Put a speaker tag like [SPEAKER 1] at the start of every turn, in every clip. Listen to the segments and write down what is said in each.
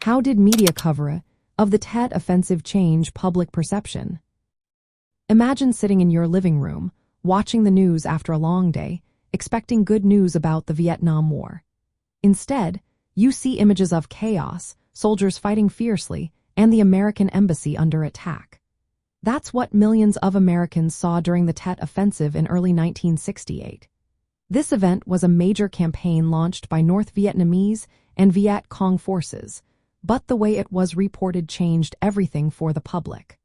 [SPEAKER 1] How did media coverage of the Tet Offensive change public perception? Imagine sitting in your living room, watching the news after a long day, expecting good news about the Vietnam War. Instead, you see images of chaos, soldiers fighting fiercely, and the American embassy under attack. That's what millions of Americans saw during the Tet Offensive in early 1968. This event was a major campaign launched by North Vietnamese and Viet Cong forces, but the way it was reported changed everything for the public.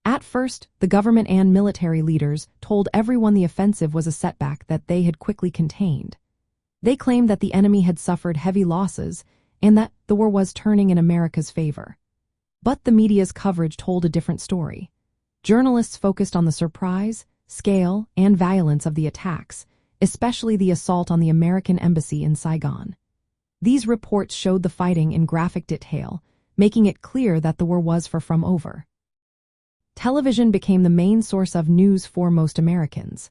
[SPEAKER 1] At first, the government and military leaders told everyone the offensive was a setback that they had quickly contained. They claimed that the enemy had suffered heavy losses and that the war was turning in America's favor. But the media's coverage told a different story. Journalists focused on the surprise, scale, and violence of the attacks, especially the assault on the American embassy in Saigon. These reports showed the fighting in graphic detail, making it clear that the war was far from over. Television became the main source of news for most Americans.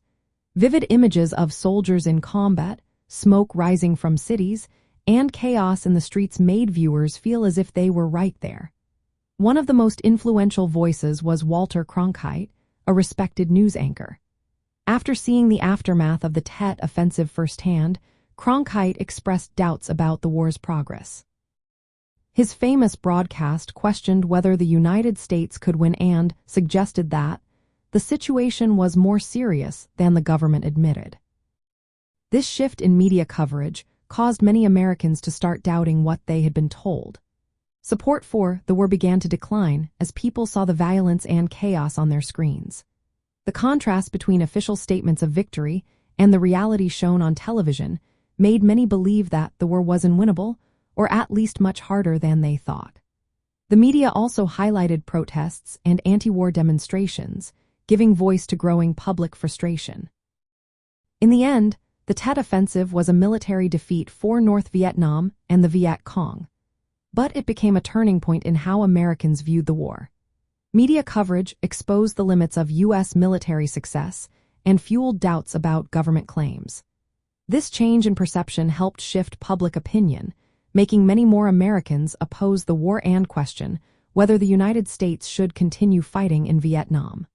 [SPEAKER 1] Vivid images of soldiers in combat, smoke rising from cities, and chaos in the streets made viewers feel as if they were right there. One of the most influential voices was Walter Cronkite, a respected news anchor. After seeing the aftermath of the Tet Offensive firsthand, Cronkite expressed doubts about the war's progress. His famous broadcast questioned whether the United States could win and suggested that the situation was more serious than the government admitted. This shift in media coverage caused many Americans to start doubting what they had been told. Support for the war began to decline as people saw the violence and chaos on their screens. The contrast between official statements of victory and the reality shown on television made many believe that the war was unwinnable, or at least much harder than they thought. The media also highlighted protests and anti-war demonstrations, giving voice to growing public frustration. In the end, the Tet Offensive was a military defeat for North Vietnam and the Viet Cong, but it became a turning point in how Americans viewed the war. Media coverage exposed the limits of U.S. military success and fueled doubts about government claims. This change in perception helped shift public opinion, making many more Americans oppose the war and question whether the United States should continue fighting in Vietnam.